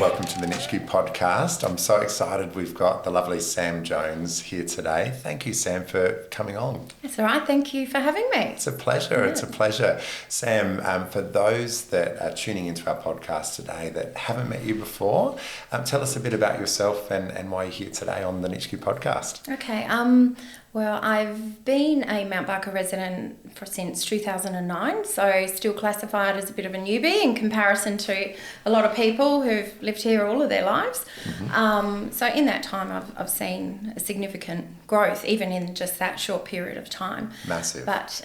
welcome to the Nitschke Podcast. I'm so excited we've got the lovely Sam Jones here today. Thank you, Sam, for coming on. That's all right. Thank you for having me. It's a pleasure. Yeah. It's a pleasure. Sam, for those that are tuning into our podcast today that haven't met you before, tell us a bit about yourself and why you're here today on the Nitschke Podcast. Okay. Well, I've been a Mount Barker resident since 2009, so still classified as a bit of a newbie in comparison to a lot of people who've lived here all of their lives. Mm-hmm. So in that time, I've seen a significant growth, even in just that short period of time. Massive. But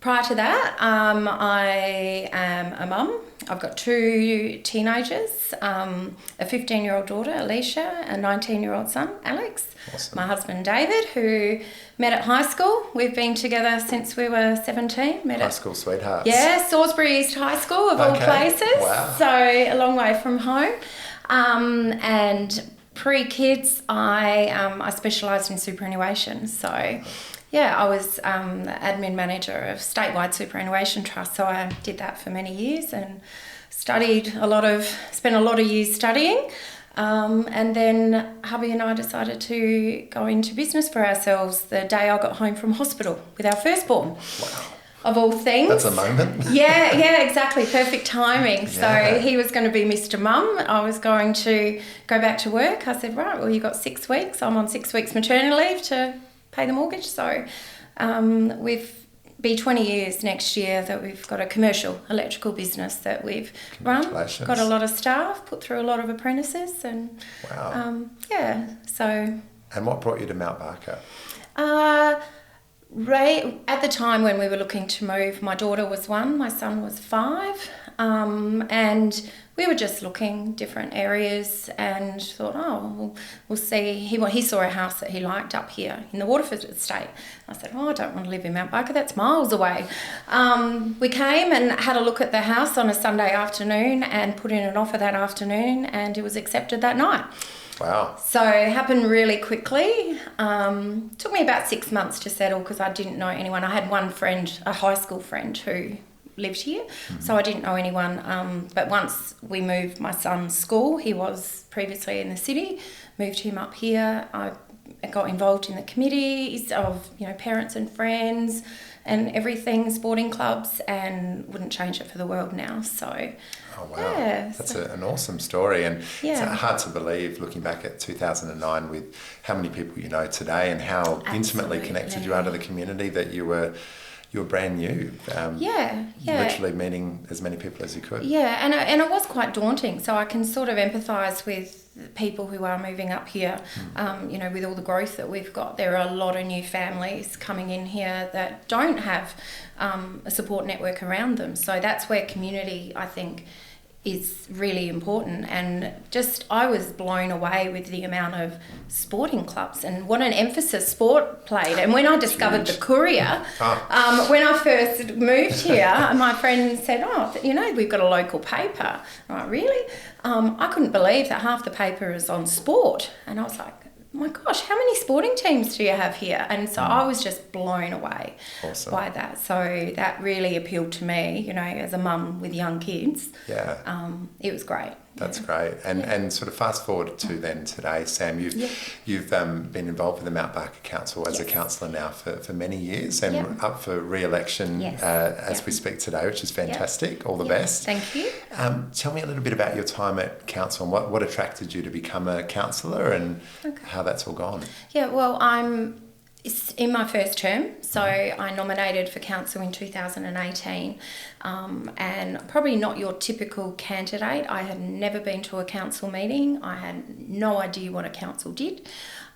prior to that, I am a mum. I've got two teenagers, a 15-year-old daughter, Alicia, a 19-year-old son, Alex. Awesome. My husband, David, who met at high school. We've been together since we were 17. High school sweethearts. Yeah, Salisbury East High School, of all places. Wow. So a long way from home. And pre-kids, I specialised in superannuation. So... yeah, I was the admin manager of statewide superannuation trust, so I did that for many years and spent a lot of years studying. And then hubby and I decided to go into business for ourselves the day I got home from hospital with our firstborn. Wow. Of all things. That's a moment. Yeah, exactly. Perfect timing. Yeah. So he was going to be Mr. Mum. I was going to go back to work. I said, right, well, you got 6 weeks. I'm on 6 weeks maternity leave to pay the mortgage. So we've be 20 years next year that we've got a commercial electrical business that we've run. Got a lot of staff, put through a lot of apprentices, and wow. So. And what brought you to Mount Barker? Right at the time when we were looking to move, my daughter was 1, my son was 5, and we were just looking different areas and thought, we'll see. He saw a house that he liked up here in the Waterford estate. I said, I don't want to live in Mount Barker, that's miles away. We came and had a look at the house on a Sunday afternoon and put in an offer that afternoon, and it was accepted that night. Wow. So it happened really quickly. Took me about 6 months to settle because I didn't know anyone. I had one friend, a high school friend who lived here, so I didn't know anyone. But once we moved my son's school, he was previously in the city, moved him up here. I got involved in the committees of, parents and friends and everything, sporting clubs, and wouldn't change it for the world now. So, oh wow, yeah, that's an awesome story, and it's hard to believe looking back at 2009 with how many people you know today and how intimately connected you are to the community that you were brand new. Literally meeting as many people as you could. Yeah, and it was quite daunting. So I can sort of empathise with people who are moving up here. With all the growth that we've got, there are a lot of new families coming in here that don't have a support network around them. So that's where community, I think, is really important. And just I was blown away with the amount of sporting clubs and what an emphasis sport played. And when I discovered the Courier, when I first moved here, my friend said, we've got a local paper. I'm like, really? I couldn't believe that half the paper is on sport. And I was like, my gosh, how many sporting teams do you have here? And so I was just blown away by that. So that really appealed to me, as a mum with young kids. Yeah. It was great. That's great. And sort of fast forward to then today, Sam, you've been involved with the Mount Barker Council as a councillor now for many years and up for re-election as we speak today, which is fantastic. All the best. Thank you. Tell me a little bit about your time at council and what attracted you to become a councillor and how that's all gone. Yeah, well, I'm in my first term, so I nominated for council in 2018, and probably not your typical candidate. I had never been to a council meeting. I had no idea what a council did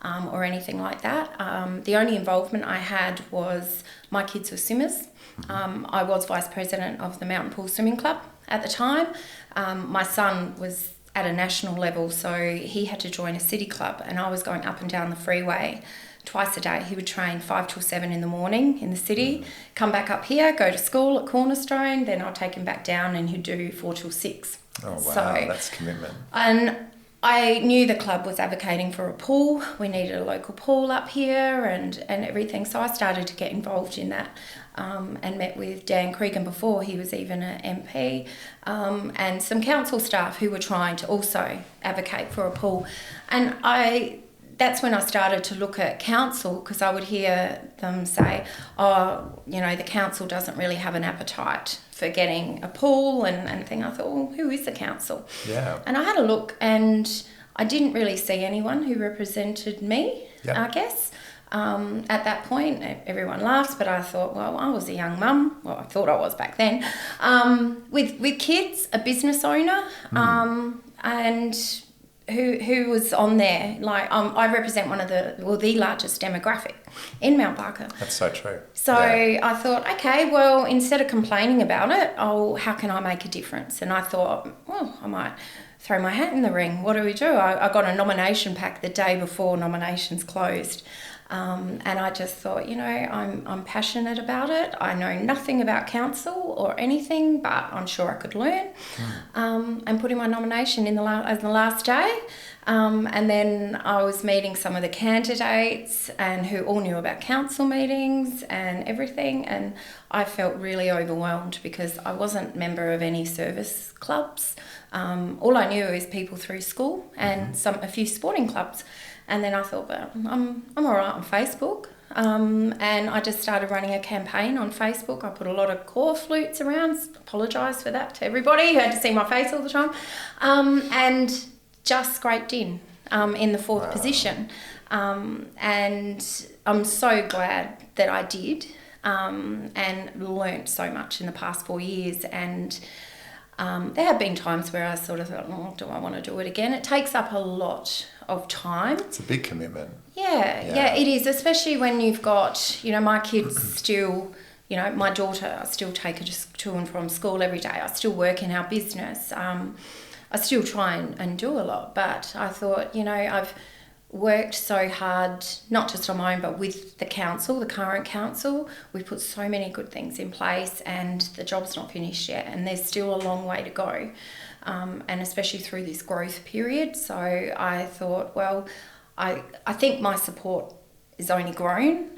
or anything like that. The only involvement I had was my kids were swimmers. I was vice president of the Mountain Pool Swimming Club at the time. My son was at a national level, so he had to join a city club, and I was going up and down the freeway twice a day. He would train 5 till 7 in the morning in the city, come back up here, go to school at Cornerstone, then I'll take him back down and he'd do 4 till 6. Oh wow, so, that's commitment. And I knew the club was advocating for a pool. We needed a local pool up here and everything. So I started to get involved in that and met with Dan Cregan before he was even an MP and some council staff who were trying to also advocate for a pool. And that's when I started to look at council, because I would hear them say, the council doesn't really have an appetite for getting a pool and thing. I thought, well, who is the council? Yeah. And I had a look and I didn't really see anyone who represented me, I guess. At that point, everyone laughs, but I thought, well, I was a young mum. Well, I thought I was back then. With kids, a business owner, and who was on there. Like, I represent the largest demographic in Mount Barker. That's so true. So I thought, okay, well, instead of complaining about it, how can I make a difference? And I thought, well, I might throw my hat in the ring. What do we do? I got a nomination pack the day before nominations closed. And I just thought, I'm passionate about it. I know nothing about council or anything, but I'm sure I could learn. And put in my nomination as the last day. And then I was meeting some of the candidates and who all knew about council meetings and everything. And I felt really overwhelmed because I wasn't a member of any service clubs. All I knew is people through school and a few sporting clubs. And then I thought, well, I'm all right on Facebook. And I just started running a campaign on Facebook. I put a lot of core flutes around. Apologise for that to everybody who had to see my face all the time. And just scraped in the fourth position. And I'm so glad that I did and learnt so much in the past 4 years. And there have been times where I sort of thought, do I want to do it again? It takes up a lot of time. It's a big commitment. Yeah, it is, especially when you've got, my kids still, my daughter, I still take her to and from school every day. I still work in our business. I still try and do a lot, but I thought, I've worked so hard, not just on my own, but with the council, the current council. We've put so many good things in place and the job's not finished yet and there's still a long way to go, and especially through this growth period. So I thought, well, I think my support has only grown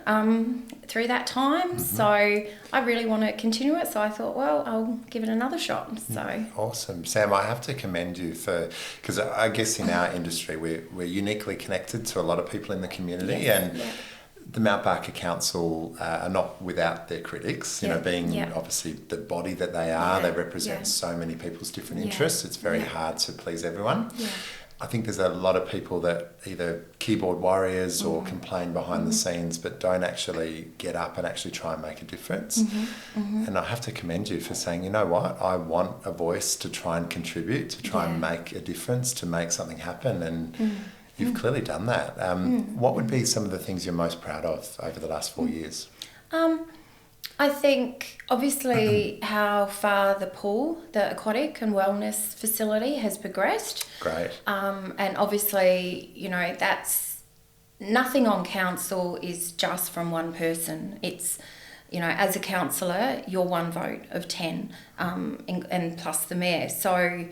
through that time. So I really want to continue it. So I thought, well, I'll give it another shot. So awesome. Sam, I have to commend you because I guess in our industry, we're uniquely connected to a lot of people in the community the Mount Barker Council are not without their critics, being obviously the body that they are. They represent so many people's different interests. It's very hard to please everyone. I think there's a lot of people that either keyboard warriors or complain behind the scenes but don't actually get up and actually try and make a difference. And I have to commend you for saying, you know what, I want a voice to try and contribute, to try and make a difference, to make something happen. And you've clearly done that. What would be some of the things you're most proud of over the last 4 years? I think obviously how far the pool, the aquatic and wellness facility has progressed. Great. And obviously, that's nothing on council is just from one person. It's, as a councillor, you're one vote of 10 and plus the mayor. So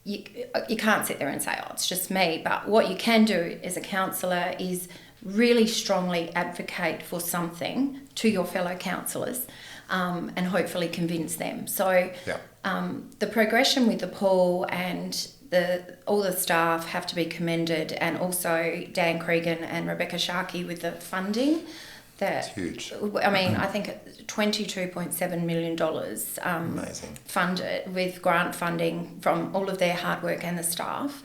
you can't sit there and say, it's just me. But what you can do as a councillor is really strongly advocate for something to your fellow councillors and hopefully convince them. So the progression with the pool and all the staff have to be commended, and also Dan Cregan and Rebecca Sharkey with the funding. That's huge. I mean, I think $22.7 million amazing. Funded with grant funding from all of their hard work and the staff.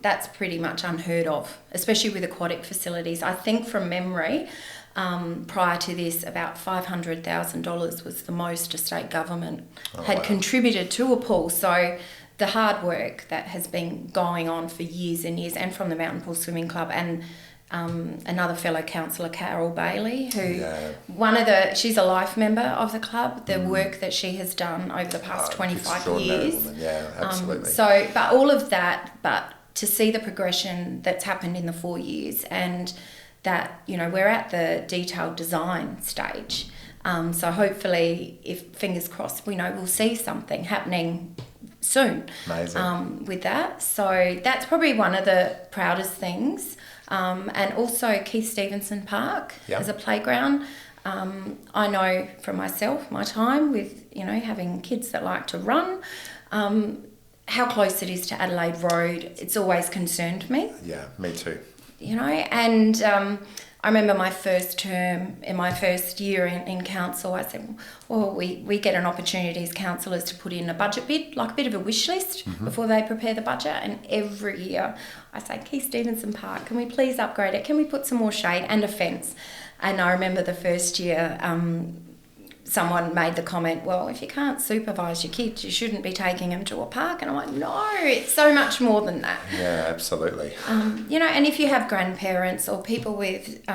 That's pretty much unheard of, especially with aquatic facilities. I think from memory, prior to this, about $500,000 was the most a state government had contributed to a pool. So the hard work that has been going on for years and years, and from the Mountain Pool Swimming Club and another fellow councillor, Carol Bailey, who she's a life member of the club. The work that she has done over the past 25 years. Woman. Yeah, absolutely. But all of that, but to see the progression that's happened in the 4 years, and that, we're at the detailed design stage. So hopefully, if fingers crossed, we'll see something happening soon. Amazing. With that. So that's probably one of the proudest things. And also Keith Stevenson Park as a playground. I know from myself, my time with, having kids that like to run, how close it is to Adelaide Road. It's always concerned me. Yeah, me too. And I remember my first term, in my first year in council, I said, well, we get an opportunity as councillors to put in a budget bid, like a bit of a wish list before they prepare the budget. And every year I say, Keith Stevenson Park, can we please upgrade it? Can we put some more shade and a fence? And I remember the first year, someone made the comment, well, if you can't supervise your kids, you shouldn't be taking them to a park. And I'm like, no, it's so much more than that. Yeah, absolutely. And if you have grandparents or people with,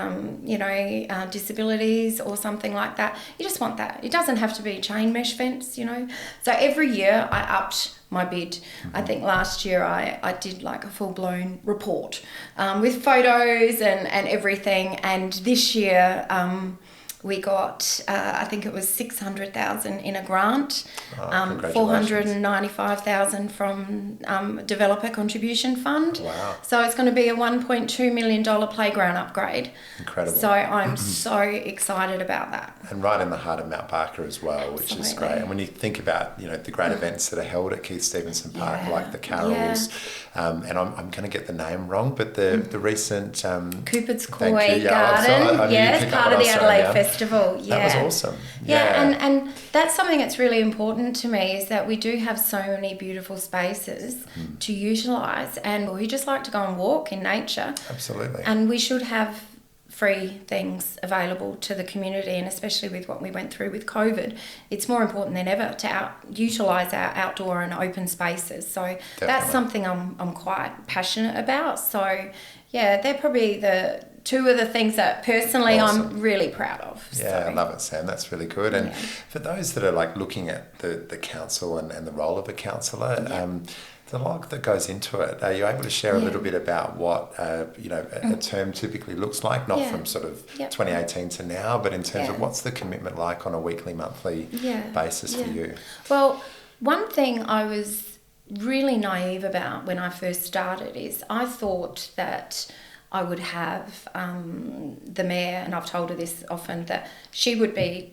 disabilities or something like that, you just want that. It doesn't have to be a chain mesh fence, So every year I upped my bid. I think last year I did like a full-blown report with photos and everything. And this year we got, I think it was 600,000 in a grant, 495,000 from Developer Contribution Fund. Wow. So it's going to be a $1.2 million playground upgrade. Incredible. So I'm so excited about that. And right in the heart of Mount Barker as well, which is great. And when you think about, the great events that are held at Keith Stevenson Park, like the carols, and I'm going to get the name wrong, but the recent... Cupid's Koi Garden, yes, part of the Adelaide Festival. That was awesome. And that's something that's really important to me, is that we do have so many beautiful spaces to utilise, and we just like to go and walk in nature. Absolutely. And we should have free things available to the community, and especially with what we went through with COVID, it's more important than ever to utilise our outdoor and open spaces. So that's something I'm quite passionate about. So they're probably the two of the things that personally I'm really proud of. Yeah, I love it, Sam. That's really good. And for those that are like looking at the council and the role of a councillor, the lot that goes into it, are you able to share a little bit about what a term typically looks like, not from sort of 2018 to now, but in terms of what's the commitment like on a weekly, monthly basis for you? Well, one thing I was really naive about when I first started is I thought that I would have the mayor, and I've told her this often, that she would be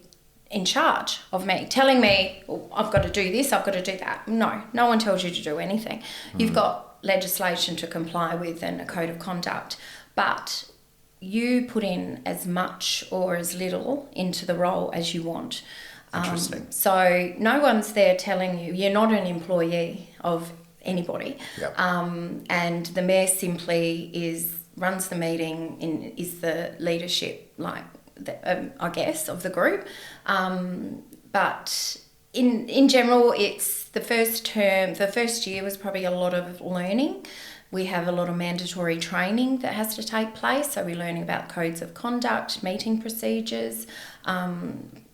in charge of me, telling me, I've got to do this, I've got to do that. No one tells you to do anything. You've got legislation to comply with and a code of conduct, but you put in as much or as little into the role as you want. Interesting. So no one's there telling you, you're not an employee of anybody. Yep. And the mayor simply runs the meeting, is the leadership, I guess, of the group. But in general, it's the first term, the first year was probably a lot of learning. We have a lot of mandatory training that has to take place. So we're learning about codes of conduct, meeting procedures,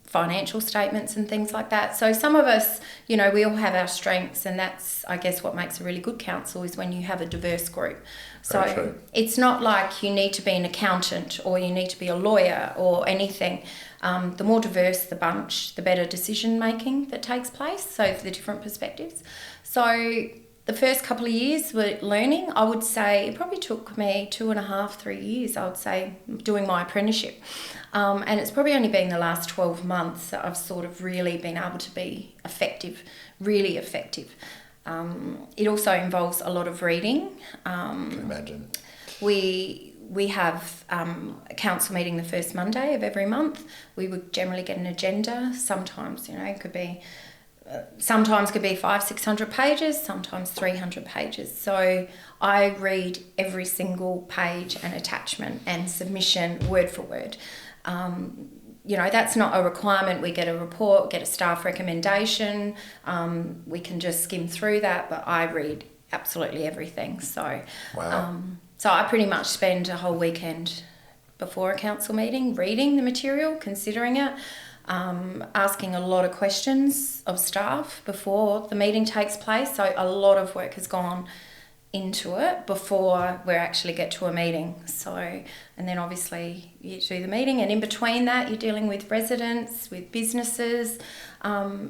financial statements and things like that. So some of us, we all have our strengths, and that's, I guess, what makes a really good council is when you have a diverse group. So it's not like you need to be an accountant or you need to be a lawyer or anything. The more diverse the bunch, the better decision making that takes place. So the different perspectives. So the first couple of years were learning. I would say it probably took me 2.5, 3 years, I would say, doing my apprenticeship. And it's probably only been the last 12 months that I've sort of really been able to be effective, really effective. It also involves a lot of reading. I can imagine. We have a council meeting the first Monday of every month. We would generally get an agenda. Sometimes, it could be 500-600 pages, sometimes 300 pages. So I read every single page and attachment and submission word for word. That's not a requirement. We get a report, get a staff recommendation. We can just skim through that, but I read absolutely everything. So, so I pretty much spend a whole weekend before a council meeting reading the material, considering it, asking a lot of questions of staff before the meeting takes place. So a lot of work has gone into it before we actually get to a meeting. So, and then obviously you do the meeting, and in between that you're dealing with residents, with businesses.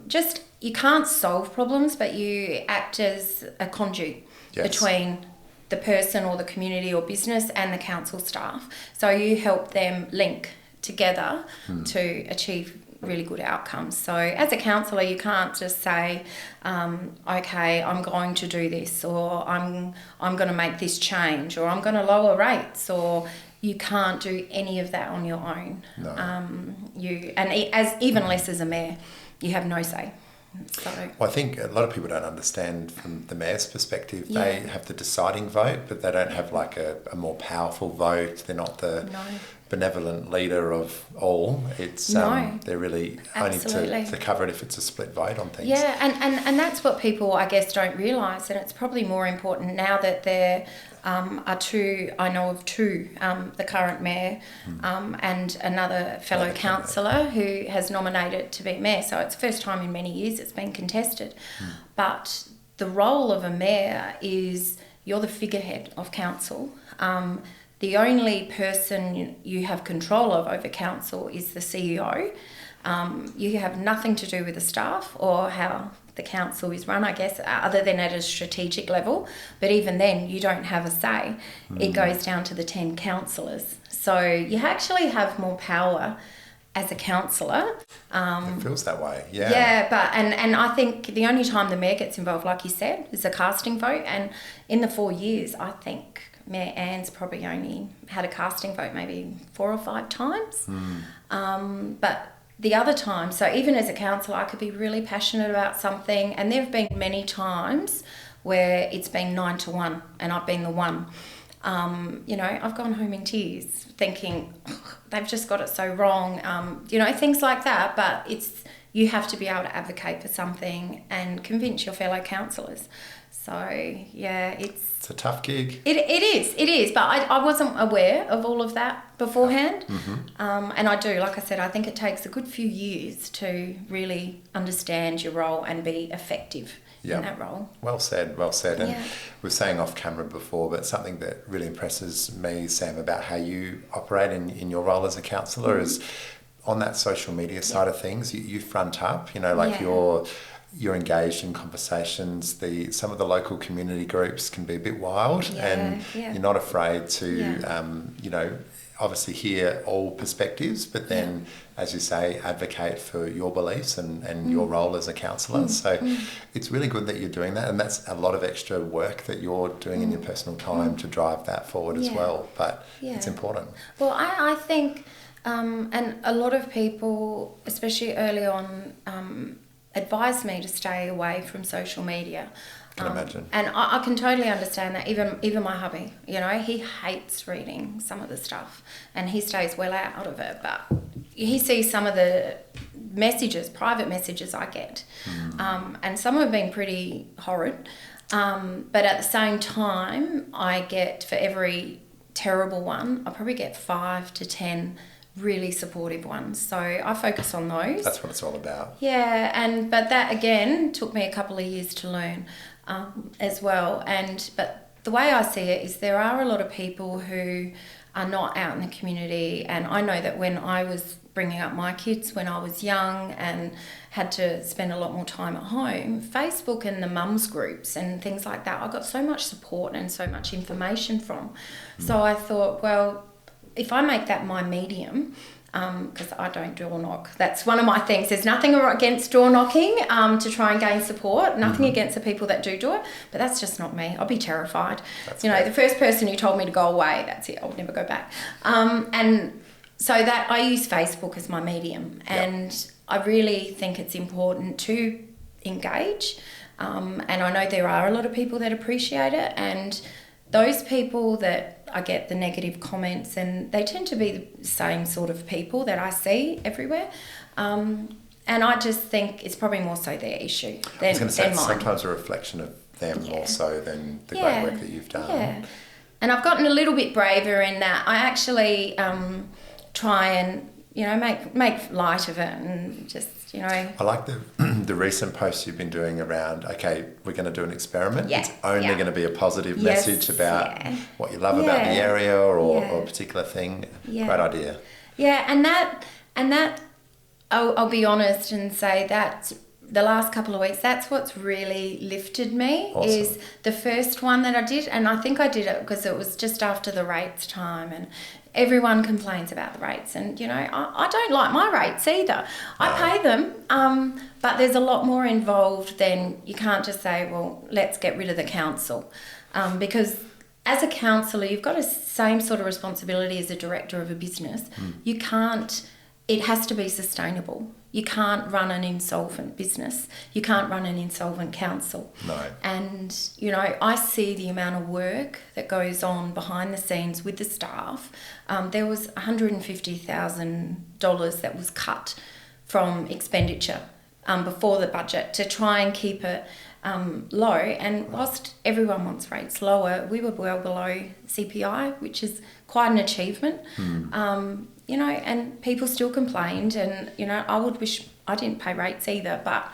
Just, you can't solve problems, but you act as a conduit between the person or the community or business and the council staff. So you help them link together to achieve really good outcomes. So as a councillor, you can't just say, okay, I'm going to do this, or I'm going to make this change, or I'm going to lower rates, or you can't do any of that on your own. No. Even less as a mayor, you have no say. So, well, I think a lot of people don't understand from the mayor's perspective. They have the deciding vote, but they don't have like a more powerful vote. They're not the benevolent leader of all. It's they're really Absolutely. only to cover it if it's a split vote on things. Yeah, and that's what people, I guess, don't realise, and it's probably more important now that there are two, I know of two, the current mayor and another fellow councillor who has nominated to be mayor. So it's the first time in many years it's been contested. But the role of a mayor is, you're the figurehead of council. The only person you have control of over council is the CEO. You have nothing to do with the staff or how the council is run, I guess, other than at a strategic level. But even then, you don't have a say. It goes down to the 10 councillors. So you actually have more power as a councillor. It feels that way, yeah. Yeah, but and I think the only time the mayor gets involved, like you said, is a casting vote. And in the 4 years, I think Mayor Ann's probably only had a casting vote maybe 4 or 5 times. But the other time, so even as a councillor, I could be really passionate about something, and there have been many times where it's been 9-1 and I've been the one. I've gone home in tears thinking, they've just got it so wrong, things like that. But you have to be able to advocate for something and convince your fellow councillors. So, yeah, it's a tough gig. It is, but I wasn't aware of all of that beforehand. And I do, like I said, I think it takes a good few years to really understand your role and be effective in that role. Well said. And we were saying off camera before, but something that really impresses me, Sam, about how you operate in your role as a councillor is on that social media side of things. You front up, you're engaged in conversations. Some of the local community groups can be a bit wild, and you're not afraid to, obviously hear all perspectives, but then, as you say, advocate for your beliefs and your role as a councillor. So it's really good that you're doing that, and that's a lot of extra work that you're doing in your personal time to drive that forward as well. But it's important. Well, I think, and a lot of people, especially early on, advised me to stay away from social media. Can imagine. And I can totally understand that. Even my hubby, he hates reading some of the stuff, and he stays well out of it. But he sees some of the private messages I get, and some have been pretty horrid. But at the same time, I get, for every terrible one, I probably get 5 to 10 really supportive ones. So I focus on those. That's what it's all about. Yeah, but that again took me a couple of years to learn as well. But the way I see it is there are a lot of people who are not out in the community, and I know that when I was bringing up my kids when I was young and had to spend a lot more time at home, Facebook and the mums groups and things like that, I got so much support and so much information from. So I thought, well, if I make that my medium, because I don't door knock, that's one of my things. There's nothing against door knocking to try and gain support, nothing against the people that do it, but that's just not me. I'll be terrified. The first person who told me to go away, that's it, I'll never go back. And so that I use Facebook as my medium, and I really think it's important to engage. And I know there are a lot of people that appreciate it, and those people that I get the negative comments, and they tend to be the same sort of people that I see everywhere. And I just think it's probably more so their issue than mine. I was going to say, it's sometimes a reflection of them more so than the great work that you've done. Yeah. And I've gotten a little bit braver in that I actually try and make light of it and just, I like the recent posts you've been doing around, okay, we're going to do an experiment. Yeah, it's only going to be a positive Yes, message about what you love about the area or a particular thing. Yeah. Great idea. Yeah, and that I'll be honest and say that the last couple of weeks, that's what's really lifted me. Awesome. Is the first one that I did, and I think I did it because it was just after the rates time, and everyone complains about the rates, and I don't like my rates either. I pay them, but there's a lot more involved than, you can't just say, well, let's get rid of the council, because as a councillor, you've got the same sort of responsibility as a director of a business. You can't, it has to be sustainable. You can't run an insolvent business. You can't run an insolvent council. No. And, I see the amount of work that goes on behind the scenes with the staff. There was $150,000 that was cut from expenditure before the budget to try and keep it low. And whilst everyone wants rates lower, we were well below CPI, which is quite an achievement. And people still complained, and I would wish I didn't pay rates either, but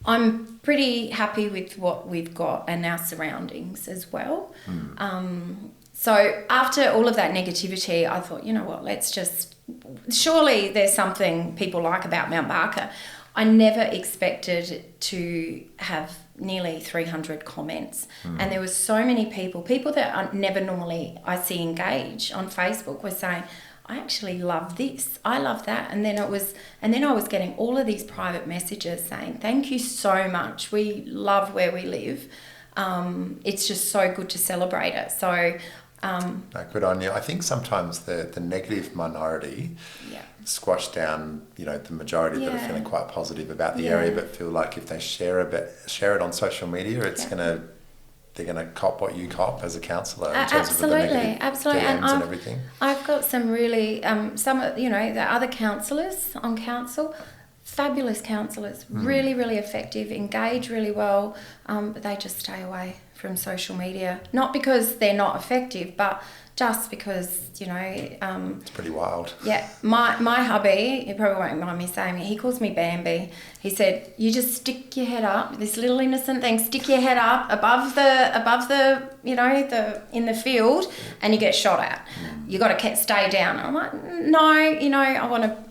I'm pretty happy with what we've got and our surroundings as well. So after all of that negativity, I thought, surely there's something people like about Mount Barker. I never expected to have nearly 300 comments, and there were so many people that I never normally see engage on Facebook were saying, I actually love this, I love that, and then I was getting all of these private messages saying, thank you so much, we love where we live, it's just so good to celebrate it. So good on you. I think sometimes the negative minority squash down, the majority that are feeling quite positive about the area, but feel like if they share it on social media, it's they're going to cop what you cop as a councillor in terms of the negative DMs and everything. I've got some really, the other councillors on council, fabulous councillors, really, really effective, engage really well, but they just stay away from social media. Not because they're not effective, but just because, it's pretty wild. Yeah, my hubby, he probably won't mind me saying it, he calls me Bambi. He said, you just stick your head up, this little innocent thing, stick your head up above the in the field, and you get shot at. You got to stay down. And I'm like, no, I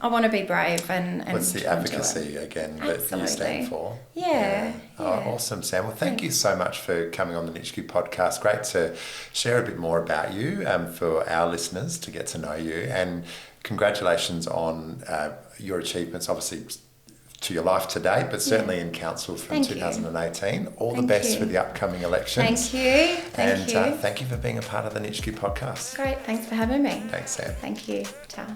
want to be brave and what's the advocacy again that you stand for? Yeah. Oh, awesome, Sam. Well, thank you so much for coming on the Nitschke Podcast. Great to share a bit more about you for our listeners to get to know you, and congratulations on your achievements, obviously to your life today, but certainly in council from 2018. All the best for the upcoming elections. Thank you. Thank you for being a part of the Nitschke Podcast. Great. Thanks for having me. Thanks, Sam. Thank you. Ciao.